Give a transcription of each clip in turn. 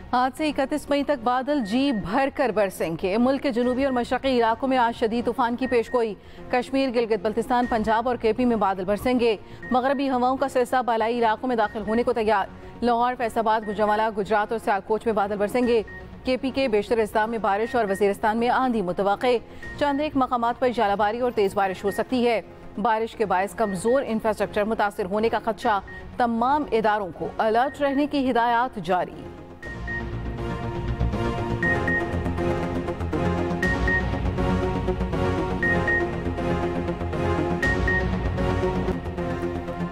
आज से 31 मई तक बादल जी भर कर बरसेंगे। मुल्क के जनूबी और मशरक़ी इलाकों में आज शदीद तूफान की पेशगोई। कश्मीर, गिलगित बल्तिस्तान, पंजाब और केपी में बादल बरसेंगे। मगरबी हवाओं का सिलसिला बालाई इलाकों में दाखिल होने को तैयार। लाहौर, फैसलाबाद, गुजरांवाला, गुजरात और सियालकोट में बादल बरसेंगे। केपी के बेशतर अजला में बारिश और वजीरिस्तान में आंधी मुतवक्के। चंद एक मकामात पर जालाबारी और तेज बारिश हो सकती है। बारिश के बायस कमजोर इंफ्रास्ट्रक्चर मुतासिर होने का खदशा। तमाम इदारों को अलर्ट रहने की हिदायत जारी।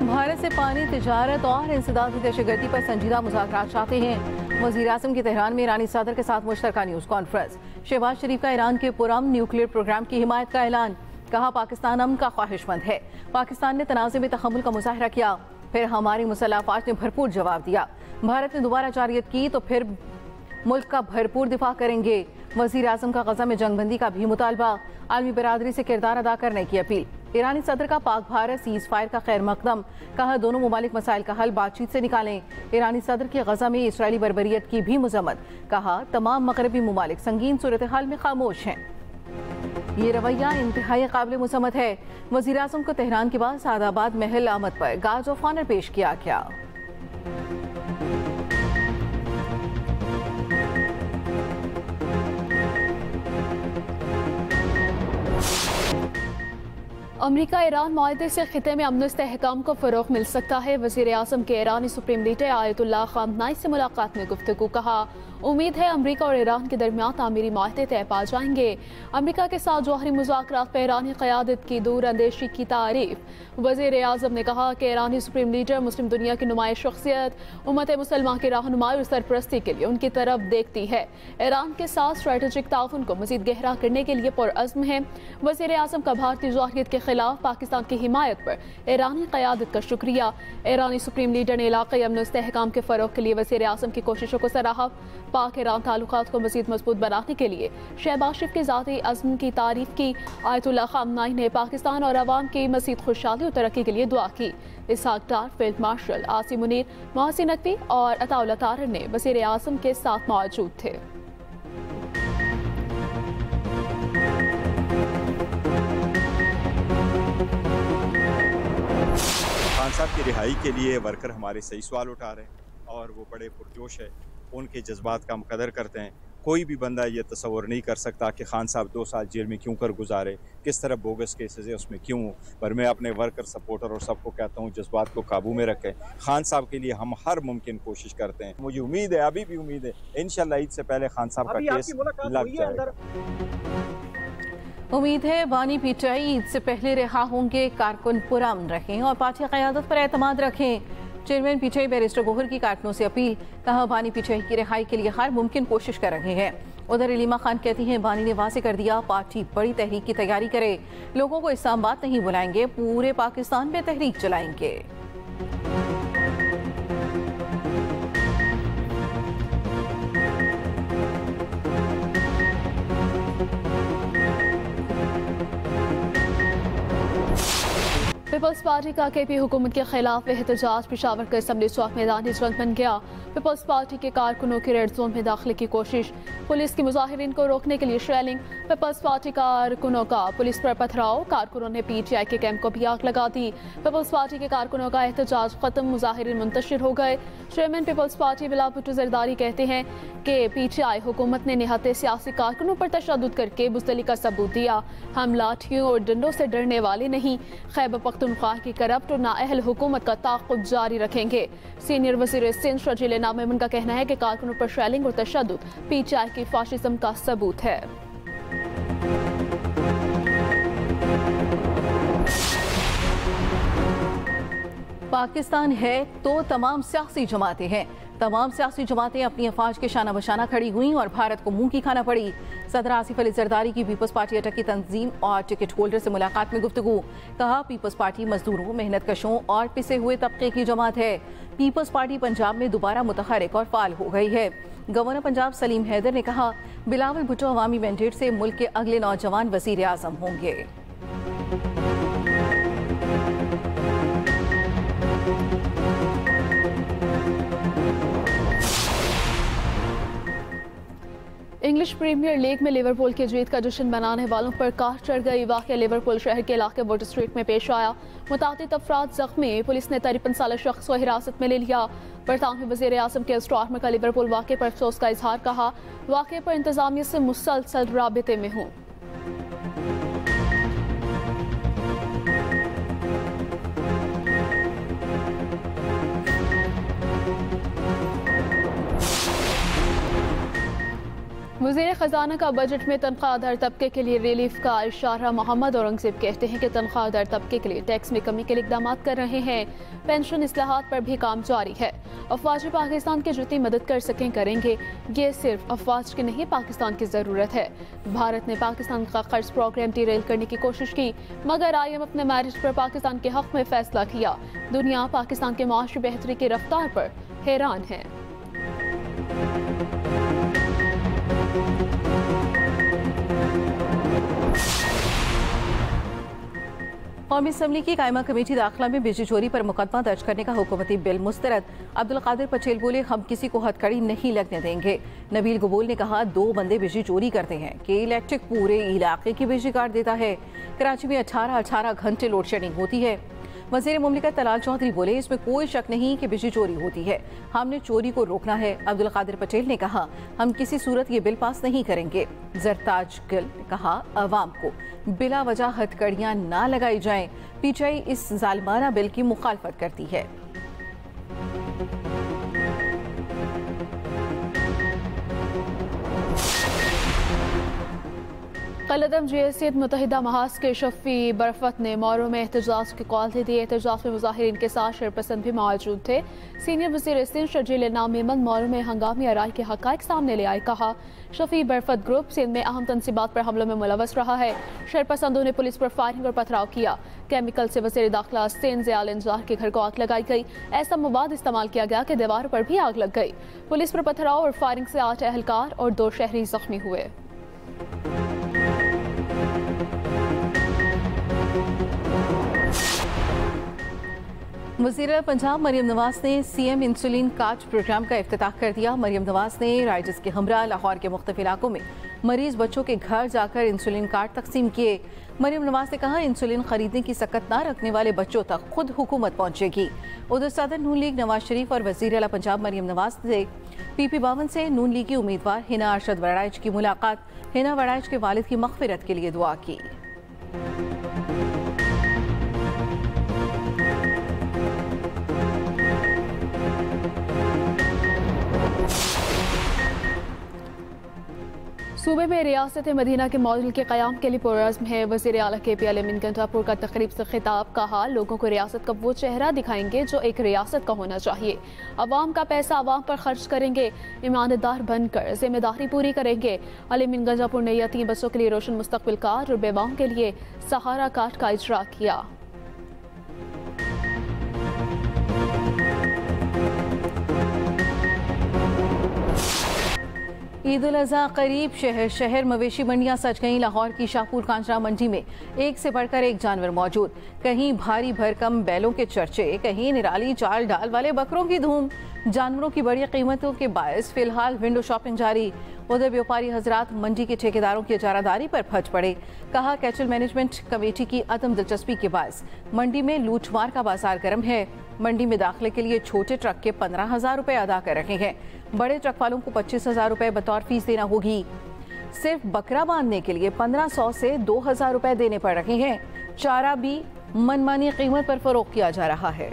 भारत से पानी तिजारत और इंसदादी दहशतगर्दी पर संजीदा मुज़ाकरात चाहते हैं। वज़ीर आज़म की तेहरान में ईरानी सदर के साथ मुश्तरका न्यूज़ कॉन्फ्रेंस। शहबाज शरीफ का ईरान के पुरअमन न्यूक्लियर प्रोग्राम की हिमायत का ऐलान। कहा, पाकिस्तान अमन का ख्वाहिशमंद है। पाकिस्तान ने तनाज़े में तहम्मुल का मुज़ाहरा किया, फिर हमारी मुसल्लह अफ़वाज ने भरपूर जवाब दिया। भारत ने दोबारा जारियत की तो फिर मुल्क का भरपूर दिफा करेंगे। वज़ीर आज़म का गज़ा में जंगबंदी का भी मुतालबा। आलमी बरादरी से किरदार अदा करने की अपील। ईरानी सदर का पाक भारत सीज़ फायर का खैर मकदम। कहा, दोनों मुमालिक मसाइल का हल बातचीत से निकालें। ईरानी सदर की गज़ा में इसराइली बर्बरियत की भी मजम्मत। कहा, तमाम मगरबी मुमालिक संगीन सूरत हाल में खामोश हैं। ये रवैया इंतहाई काबिल मुसम्मत है। वज़ीर आज़म को तेहरान के बाद सादाबाद महल आमद पर गार्ड ऑफ ऑनर पेश किया गया। अमरीका ईरान माहदे से खिते में अमन इस्तेहकाम को फ़रोग़ मिल सकता है। वज़ीर आज़म के ईरानी सुप्रीम लीडर आयतुल्लाह ख़ामनेई से मुलाकात में गुफ्तगू। कहा, उम्मीद है अमरीका और ईरान के दरमियान तामीरी माहदे तय पा जाएंगे। अमरीका के साथ जौहरी मुज़ाकरात पर ईरानी क़यादत की दूर अंदेशी की तारीफ। वज़ीर आज़म ने कहा कि ईरानी सुप्रीम लीडर मुस्लिम दुनिया की नुमाया शख्सियत उम्मत मुसलमान की रहनुमाई और सरपरस्ती के लिए उनकी तरफ देखती है। ईरान के साथ स्ट्रेटेजिक ताउन को मज़ीद गहरा करने के लिए पुरअज़्म है। वज़ीर आज़म का भारतीय जौहरियत के खिलाफ पाकिस्तान की हिमायत पर ईरानी क़यादत का शुक्रिया। ईरानी सुप्रीम लीडर ने इलाक़ाई अमन इस्तेहकाम के फ़रोग़ के लिए वज़ीर आज़म की कोशिशों को सराहा। पाक ईरान ताल्लुकात को मज़ीद मजबूत बनाने के लिए शहबाज शरीफ के ज़ाती अज़्म की तारीफ की। आयतुल्लाह ख़ामनेई ने पाकिस्तान और अवाम की मज़ीद खुशहाली और तरक्की के लिए दुआ की। इसहाक डार, फील्ड मार्शल आसिम मुनीर, मोहसिन नकवी और अताउल्लाह तारर ने वज़ीर आज़म के साथ मौजूद थे। खान साहब की रिहाई के लिए वर्कर हमारे सही सवाल उठा रहे हैं और वो बड़े पुरजोश है, उनके जज्बात का हम कदर करते हैं। कोई भी बंदा ये तसव्वुर नहीं कर सकता कि खान साहब 2 साल जेल में क्यों कर गुजारे, किस तरह बोगस केसेस है उसमें क्यों। पर मैं अपने वर्कर, सपोर्टर और सबको कहता हूँ जज्बात को काबू में रखें। खान साहब के लिए हम हर मुमकिन कोशिश करते हैं। मुझे उम्मीद है, अभी भी उम्मीद है, इंशाल्लाह ईद से पहले खान साहब का केस लग जाएगा। उम्मीद है बानी पीटीआई ईद से पहले रिहा होंगे। कारकुन पुरअमन रहें और पार्टी क़यादत पर एतमाद रखें। चेयरमैन पीटीआई बैरिस्टर गोहर की कारकुनों से अपील। कहा, बानी पीटीआई की रिहाई के लिए हर मुमकिन कोशिश कर रहे हैं। उधर इलीमा खान कहती हैं, बानी ने वाज़ेह कर दिया पार्टी बड़ी तहरीक की तैयारी करे। लोगों को इस्लामाबाद नहीं बुलाएंगे, पूरे पाकिस्तान में तहरीक चलाएंगे। पीपल्स पार्टी का केपी हुकूमत के खिलाफ एहतजाज। पेशावर के असम्बली चौक मैदान जंग बन गया। पीपल्स पार्टी के कारकुनों की रेड जोन में दाखिले की कोशिश। पुलिस की मुजाहिरीन को रोकने के लिए शेलिंग। पीपल्स पार्टी कारकुनों का पुलिस पर पथराव। कारकुनों ने पीटीआई के कैंप को भी आग लगा दी। पीपल्स पार्टी के कारकुनों का एहतजाज खत्म, मुजाहिरीन मुंतशिर हो गए। Chairman people's party Bilawal Bhutto Zardari कहते हैं कि पीटीआई हुकूमत ने निहत्ते सियासी कारकुनों पर तशद्दुद करके बुज़दिली का सबूत दिया। हम लाठियों और डंडों से डरने वाले नहीं। खैबर पख्तूनख्वा की करप्ट और नाअहल हुकूमत का ताक़ुब जारी रखेंगे। सीनियर वज़ीर सिंध शजील नामेमन का कहना है कि कारकुनों पर शेलिंग और तशद्दुद पीटीआई की फाशिज्म का सबूत है। पाकिस्तान है तो तमाम सियासी जमातें हैं। तमाम सियासी जमातें अपनी अफवाज के शाना बशाना खड़ी हुई और भारत को मुंह की खाना पड़ी। सदर आसिफ अली जरदारी की पीपल्स पार्टी अटक की तंजीम और टिकट होल्डर से मुलाकात में गुफ्तगू। कहा, पीपल्स पार्टी मजदूरों, मेहनत कशों और पिसे हुए तबके की जमात है। पीपल्स पार्टी पंजाब में दोबारा मुतहरिक और फाल हो गई है। गवर्नर पंजाब सलीम हैदर ने कहा, बिलावल भुट्टो अवामी मैंडेट से मुल्क के अगले नौजवान वजीर आजम होंगे। इंग्लिश प्रीमियर लीग में लिवरपूल की जीत का जश्न मनाने वालों पर कार चढ़ गई। वाक़या लिवरपूल शहर के इलाके वोटर स्ट्रीट में पेश आया। मुतादिद अफराद जख्मी। पुलिस ने 53 साल शख्स को हिरासत में ले लिया। बरतानवी वज़ीर आज़म के स्टार्मर का लिवरपूल वाक़े पर अफसोस का इजहार। कहा, वाक़े पर इंतजामिया से मुसलसल राबिते में हूँ। वज़ीर ख़जाना का बजट में तनख्वाहदार तबके के लिए रिलीफ का इशारा। मोहम्मद औरंगज़ेब कहते हैं कि तनख्वाहदार तबके के लिए टैक्स में कमी के लिए इक़दाम कर रहे हैं। पेंशन इस्लाहात पर भी काम जारी है। अफवाज पाकिस्तान की जितनी मदद कर सकें करेंगे। ये सिर्फ अफवाज की नहीं, पाकिस्तान की ज़रूरत है। भारत ने पाकिस्तान का कर्ज प्रोग्राम डिरेल करने की कोशिश की, मगर IMF ने मैरिज पर पाकिस्तान के हक़ में फैसला किया। दुनिया पाकिस्तान के माशी बेहतरी की रफ्तार पर हैरान है। कौमी असम्बली की कायमा कमेटी दाखिला में बिजली चोरी पर मुकदमा दर्ज करने का हुकूमती बिल मुस्तरद। अब्दुल कादिर पटेल बोले, हम किसी को हथकड़ी नहीं लगने देंगे। नबील गबूल ने कहा, 2 बंदे बिजली चोरी करते हैं कि इलेक्ट्रिक पूरे इलाके की बिजली काट देता है। कराची में 18 घंटे लोड शेडिंग होती है। वज़ीर मुमलिकत तलाल चौधरी बोले, इसमें कोई शक नहीं कि बिजली चोरी होती है, हमने चोरी को रोकना है। अब्दुल कादिर पटेल ने कहा, हम किसी सूरत ये बिल पास नहीं करेंगे। जरताज गिल ने कहा, अवाम को बिला वजह हथकड़ियां ना लगाई जाएं। PTI इस जालिमाना बिल की मुखालफत करती है। कलदम JSC मुत्तहिदा महाज के शफी बरफत ने मौरों में एहतजाज की कॉल दे दी। एहतजाज में मुजाहिरीन के साथ शरपसंद भी मौजूद थे। सीनियर वज़ीर सिंध शर्जील नामीमन मौरों में हंगामी आराई के हक़ाइक़ सामने ले आए। कहा, शफी बरफत ग्रुप सिंध में अहम तनसीबात पर हमलों में मुलव्वस रहा है। शरपसंदों ने पुलिस पर फायरिंग और पथराव किया। केमिकल से वज़ीर दाखिला सिंध ज़ियाल इंजार के घर को आग लगाई गई। ऐसा मवाद इस्तेमाल किया गया कि दीवारों पर भी आग लग गई। पुलिस पर पथराव और फायरिंग से 8 एहलकार और 2 शहरी जख्मी हुए। वज़ीर पंजाब मरियम नवाज ने CM इंसुलिन कार्ड प्रोग्राम का इफ्तिताह कर दिया। मरियम नवाज ने राइजर्स के हमरा लाहौर के मुख्तलिफ इलाकों में मरीज बच्चों के घर जाकर इंसुलिन कार्ड तकसीम किए। मरियम नवाज ने कहा, इंसुलिन खरीदने की सकत ना रखने वाले बच्चों तक खुद हुकूमत पहुंचेगी। उधर सदर नून लीग नवाज शरीफ और वज़ीर आला पंजाब मरियम नवाज से PP52 से नून लीगी उम्मीदवार हिना अरशद वड़ाइच की मुलाकात। हिना वड़ाइच के वालिद की मग़फ़िरत के लिए दुआ की। सूबे में रियासत मदीना के मॉडल के क़याम के लिए पुरअज़्म है। वज़ीर आला KP अमीन गंडापुर का तकरीब से खिताब। कहा, लोगों को रियासत का वो चेहरा दिखाएंगे जो एक रियासत का होना चाहिए। अवाम का पैसा अवाम पर खर्च करेंगे। ईमानदार बनकर जिम्मेदारी पूरी करेंगे। अमीन गंडापुर ने यतीम बच्चों के लिए रोशन मुस्तक़बिल कार्ड और बेवाओं के लिए सहारा कार्ड का इजरा किया। ईद उल अज़हा करीब। शहर शहर मवेशी मंडियां सज गईं। लाहौर की शाहपुर कांचरा मंडी में एक से बढ़कर एक जानवर मौजूद। कहीं भारी भरकम बैलों के चर्चे, कहीं निराली चाल डाल वाले बकरों की धूम। जानवरों की बड़ी कीमतों के बायस फिलहाल विंडो शॉपिंग जारी। उधर व्यापारी हजरात मंडी के ठेकेदारों की इजारादारी पर फट पड़े। कहा, कैटल मैनेजमेंट कमेटी की अदम दिलचस्पी के बायस मंडी में लूटमार का बाजार गर्म है। मंडी में दाखिले के लिए छोटे ट्रक के 15,000 रुपए अदा कर रहे हैं। बड़े ट्रक वालों को 25,000 रुपए बतौर फीस देना होगी। सिर्फ बकरा बांधने के लिए 1500 से 2,000 रुपए देने पड़ रहे हैं। चारा भी मनमानी कीमत पर फरोख्त किया जा रहा है।